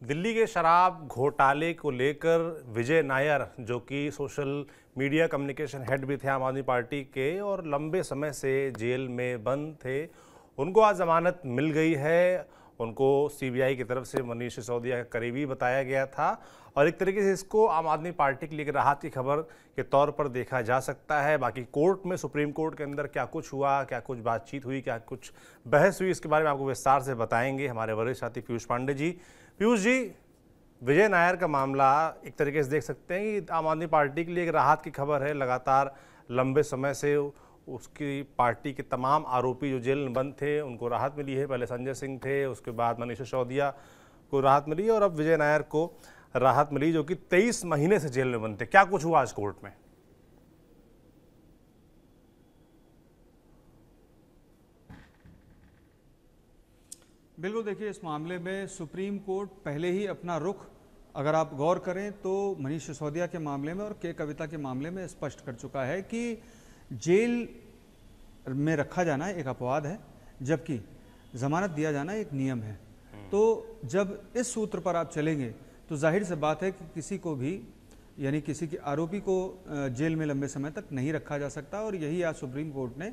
दिल्ली के शराब घोटाले को लेकर विजय नायर, जो कि सोशल मीडिया कम्युनिकेशन हेड भी थे आम आदमी पार्टी के और लंबे समय से जेल में बंद थे, उनको आज जमानत मिल गई है। उनको सीबीआई की तरफ से मनीष सिसोदिया का करीबी बताया गया था और एक तरीके से इसको आम आदमी पार्टी के लिए एक राहत की खबर के तौर पर देखा जा सकता है। बाकी कोर्ट में, सुप्रीम कोर्ट के अंदर क्या कुछ हुआ, क्या कुछ बातचीत हुई, क्या कुछ बहस हुई, इसके बारे में आपको विस्तार से बताएंगे हमारे वरिष्ठ साथी पीयूष पांडे जी। पीयूष जी, विजय नायर का मामला एक तरीके से देख सकते हैं कि आम आदमी पार्टी के लिए एक राहत की खबर है। लगातार लंबे समय से उसकी पार्टी के तमाम आरोपी जो जेल में बंद थे उनको राहत मिली है। पहले संजय सिंह थे, उसके बाद मनीष सिसोदिया को राहत मिली और अब विजय नायर को राहत मिली, जो कि 23 महीने से जेल में बंद थे। क्या कुछ हुआ आज कोर्ट में? बिल्कुल, देखिए, इस मामले में सुप्रीम कोर्ट पहले ही अपना रुख, अगर आप गौर करें तो मनीष सिसोदिया के मामले में और के कविता के मामले में स्पष्ट कर चुका है कि जेल में रखा जाना एक अपवाद है, जबकि जमानत दिया जाना एक नियम है। तो जब इस सूत्र पर आप चलेंगे तो जाहिर सी बात है कि किसी को भी, यानी किसी के आरोपी को जेल में लंबे समय तक नहीं रखा जा सकता और यही आज सुप्रीम कोर्ट ने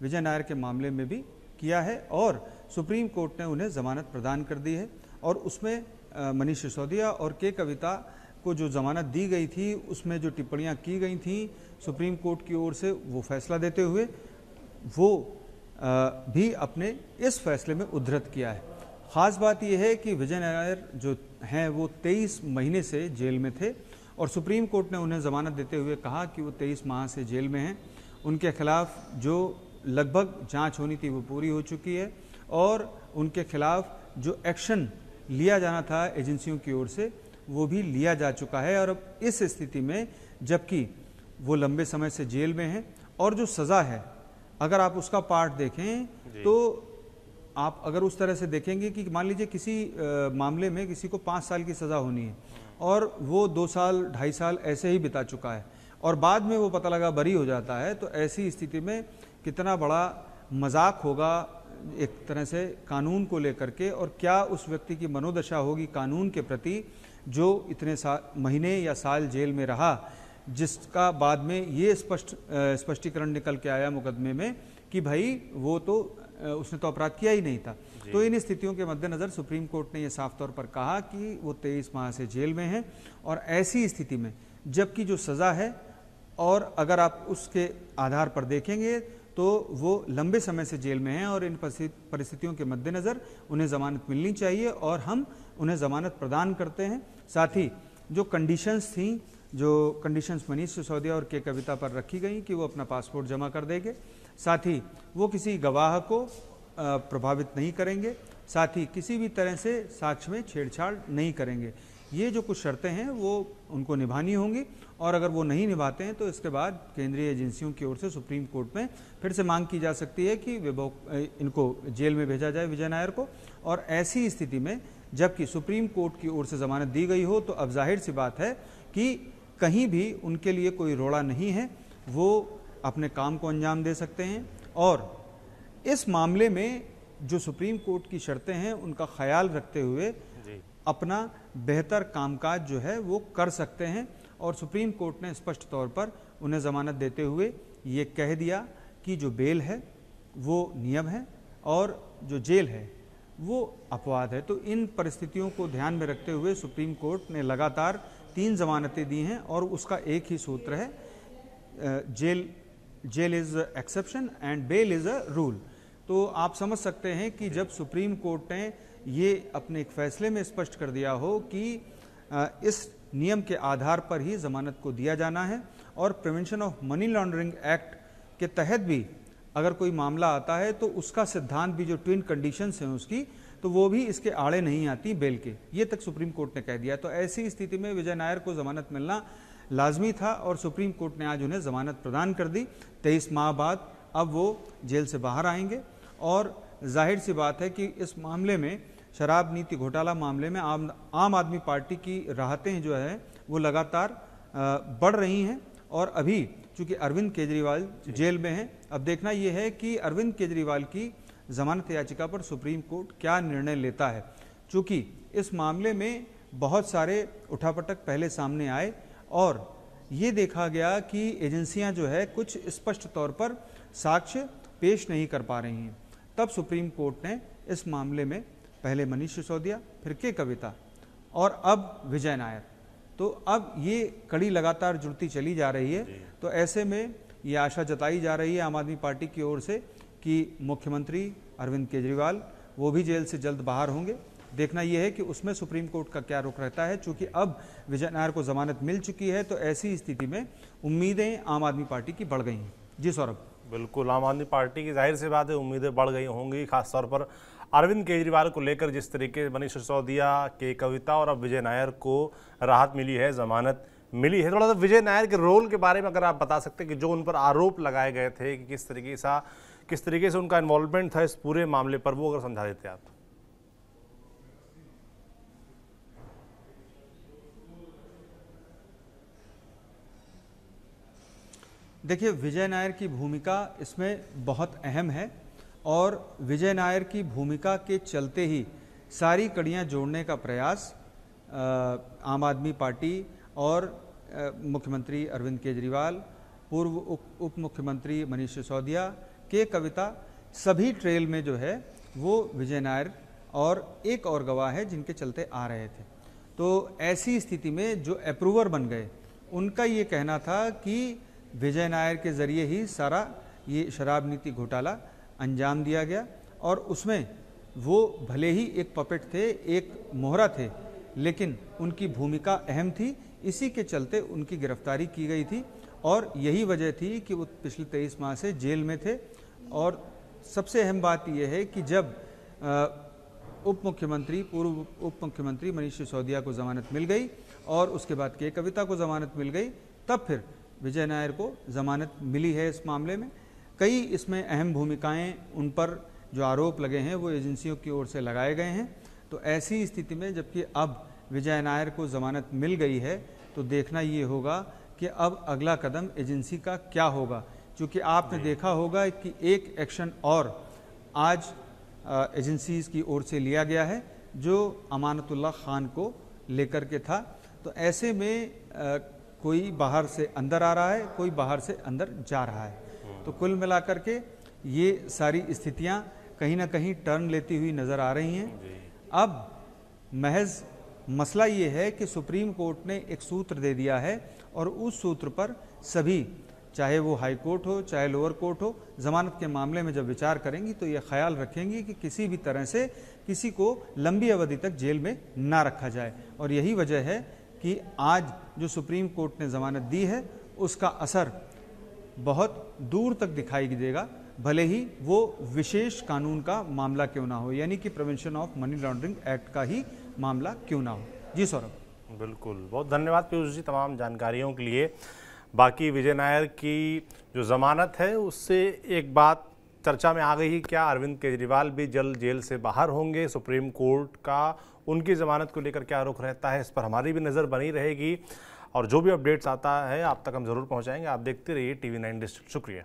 विजय नायर के मामले में भी किया है और सुप्रीम कोर्ट ने उन्हें जमानत प्रदान कर दी है। और उसमें मनीष सिसोदिया और के कविता को जो जमानत दी गई थी उसमें जो टिप्पणियां की गई थी सुप्रीम कोर्ट की ओर से, वो फैसला देते हुए वो भी अपने इस फैसले में उद्धृत किया है। ख़ास बात यह है कि विजय नायर जो हैं वो 23 महीने से जेल में थे और सुप्रीम कोर्ट ने उन्हें जमानत देते हुए कहा कि वो 23 माह से जेल में हैं। उनके खिलाफ जो लगभग जांच होनी थी वो पूरी हो चुकी है और उनके खिलाफ जो एक्शन लिया जाना था एजेंसियों की ओर से वो भी लिया जा चुका है। और अब इस स्थिति में, जबकि वो लंबे समय से जेल में हैं और जो सज़ा है, अगर आप उसका पार्ट देखें तो आप अगर उस तरह से देखेंगे कि मान लीजिए किसी मामले में किसी को 5 साल की सज़ा होनी है और वो 2 साल 2.5 साल ऐसे ही बिता चुका है और बाद में वो पता लगा बरी हो जाता है, तो ऐसी स्थिति में कितना बड़ा मजाक होगा एक तरह से कानून को लेकर के, और क्या उस व्यक्ति की मनोदशा होगी कानून के प्रति जो इतने महीने या साल जेल में रहा, जिसका बाद में ये स्पष्टीकरण निकल के आया मुकदमे में कि भाई वो तो उसने तो अपराध किया ही नहीं था। तो इन स्थितियों के मद्देनज़र सुप्रीम कोर्ट ने ये साफ तौर पर कहा कि वो 23 माह से जेल में हैं और ऐसी स्थिति में, जबकि जो सज़ा है और अगर आप उसके आधार पर देखेंगे तो वो लंबे समय से जेल में हैं और इन परिस्थितियों के मद्देनज़र उन्हें ज़मानत मिलनी चाहिए और हम उन्हें ज़मानत प्रदान करते हैं। साथ ही जो कंडीशंस थी, जो कंडीशंस मनीष सिसोदिया और के कविता पर रखी गई कि वो अपना पासपोर्ट जमा कर देंगे, साथ ही वो किसी गवाह को प्रभावित नहीं करेंगे, साथ ही किसी भी तरह से साक्ष्य में छेड़छाड़ नहीं करेंगे, ये जो कुछ शर्तें हैं वो उनको निभानी होंगी। और अगर वो नहीं निभाते हैं तो इसके बाद केंद्रीय एजेंसियों की ओर से सुप्रीम कोर्ट में फिर से मांग की जा सकती है कि इनको जेल में भेजा जाए, विजय नायर को। और ऐसी स्थिति में जबकि सुप्रीम कोर्ट की ओर से जमानत दी गई हो तो अब जाहिर सी बात है कि कहीं भी उनके लिए कोई रोड़ा नहीं है, वो अपने काम को अंजाम दे सकते हैं और इस मामले में जो सुप्रीम कोर्ट की शर्तें हैं उनका ख्याल रखते हुए अपना बेहतर कामकाज जो है वो कर सकते हैं। और सुप्रीम कोर्ट ने स्पष्ट तौर पर उन्हें ज़मानत देते हुए ये कह दिया कि जो बेल है वो नियम है और जो जेल है वो अपवाद है। तो इन परिस्थितियों को ध्यान में रखते हुए सुप्रीम कोर्ट ने लगातार 3 जमानतें दी हैं और उसका एक ही सूत्र है, jail is exception and bail is a rule. तो आप समझ सकते हैं कि जब सुप्रीम कोर्ट ने ये अपने एक फैसले में स्पष्ट कर दिया हो कि इस नियम के आधार पर ही जमानत को दिया जाना है और prevention of money laundering act के तहत भी अगर कोई मामला आता है तो उसका सिद्धांत भी, जो ट्विन कंडीशंस हैं उसकी, तो वो भी इसके आड़े नहीं आती बेल के, ये तक सुप्रीम कोर्ट ने कह दिया। तो ऐसी स्थिति में विजय नायर को जमानत मिलना लाजमी था और सुप्रीम कोर्ट ने आज उन्हें जमानत प्रदान कर दी। 23 माह बाद अब वो जेल से बाहर आएंगे और जाहिर सी बात है कि इस मामले में, शराब नीति घोटाला मामले में आम आदमी पार्टी की राहतें जो है वो लगातार बढ़ रही हैं। और अभी चूंकि अरविंद केजरीवाल जेल में हैं, अब देखना यह है कि अरविंद केजरीवाल की जमानत याचिका पर सुप्रीम कोर्ट क्या निर्णय लेता है। चूंकि इस मामले में बहुत सारे उठापटक पहले सामने आए और ये देखा गया कि एजेंसियां जो है कुछ स्पष्ट तौर पर साक्ष्य पेश नहीं कर पा रही हैं। तब सुप्रीम कोर्ट ने इस मामले में पहले मनीष सिसोदिया, फिर के कविता और अब विजय नायर, तो अब ये कड़ी लगातार जुड़ती चली जा रही है। तो ऐसे में ये आशा जताई जा रही है आम आदमी पार्टी की ओर से कि मुख्यमंत्री अरविंद केजरीवाल वो भी जेल से जल्द बाहर होंगे। देखना यह है कि उसमें सुप्रीम कोर्ट का क्या रुख रहता है। चूंकि अब विजय नायर को जमानत मिल चुकी है तो ऐसी स्थिति में उम्मीदें आम आदमी पार्टी की बढ़ गई हैं। जी सौरभ। बिल्कुल, आम आदमी पार्टी की जाहिर सी बात है उम्मीदें बढ़ गई होंगी, खासतौर पर अरविंद केजरीवाल को लेकर जिस तरीके से मनीष सिसोदिया, के कविता और अब विजय नायर को राहत मिली है, जमानत मिली है। थोड़ा सा विजय नायर के रोल के बारे में अगर आप बता सकते हैं कि जो उन पर आरोप लगाए गए थे कि किस तरीके से उनका इन्वॉल्वमेंट था इस पूरे मामले पर, वो अगर समझा देते आप। देखिए, विजय नायर की भूमिका इसमें बहुत अहम है और विजय नायर की भूमिका के चलते ही सारी कड़ियां जोड़ने का प्रयास आम आदमी पार्टी और मुख्यमंत्री अरविंद केजरीवाल, पूर्व उप मुख्यमंत्री मनीष सिसोदिया, के कविता, सभी ट्रेल में जो है वो विजय नायर और एक और गवाह है जिनके चलते आ रहे थे। तो ऐसी स्थिति में जो अप्रूवर बन गए उनका ये कहना था कि विजय नायर के जरिए ही सारा ये शराब नीति घोटाला अंजाम दिया गया और उसमें वो भले ही एक पपेट थे, एक मोहरा थे, लेकिन उनकी भूमिका अहम थी। इसी के चलते उनकी गिरफ्तारी की गई थी और यही वजह थी कि वो पिछले 23 माह से जेल में थे। और सबसे अहम बात यह है कि जब पूर्व उप मुख्यमंत्री मनीष सिसोदिया को जमानत मिल गई और उसके बाद के कविता को जमानत मिल गई, तब फिर विजय नायर को जमानत मिली है। इस मामले में कई इसमें अहम भूमिकाएं उन पर जो आरोप लगे हैं वो एजेंसियों की ओर से लगाए गए हैं। तो ऐसी स्थिति में जबकि अब विजय नायर को जमानत मिल गई है तो देखना ये होगा कि अब अगला कदम एजेंसी का क्या होगा। क्योंकि आपने देखा होगा कि एक एक्शन और आज एजेंसीज की ओर से लिया गया है जो अमानतुल्लाह खान को लेकर के था। तो ऐसे में कोई बाहर से अंदर आ रहा है, कोई बाहर से अंदर जा रहा है। तो कुल मिलाकर के ये सारी स्थितियां कहीं ना कहीं टर्न लेती हुई नजर आ रही हैं। अब महज मसला ये है कि सुप्रीम कोर्ट ने एक सूत्र दे दिया है और उस सूत्र पर सभी, चाहे वो हाई कोर्ट हो चाहे लोअर कोर्ट हो, जमानत के मामले में जब विचार करेंगी तो ये ख्याल रखेंगी कि किसी भी तरह से किसी को लंबी अवधि तक जेल में ना रखा जाए। और यही वजह है कि आज जो सुप्रीम कोर्ट ने जमानत दी है उसका असर बहुत दूर तक दिखाई देगा, भले ही वो विशेष कानून का मामला क्यों ना हो, यानी कि prevention of money laundering act का ही मामला क्यों ना हो। जी सौरभ। बिल्कुल, बहुत धन्यवाद पीयूष जी तमाम जानकारियों के लिए। बाकी विजय नायर की जो जमानत है उससे एक बात चर्चा में आ गई है, क्या अरविंद केजरीवाल भी जल्द जेल से बाहर होंगे? सुप्रीम कोर्ट का उनकी जमानत को लेकर क्या रुख रहता है, इस पर हमारी भी नज़र बनी रहेगी और जो भी अपडेट्स आता है आप तक हम ज़रूर पहुंचाएंगे। आप देखते रहिए TV9 डिजिटल। शुक्रिया।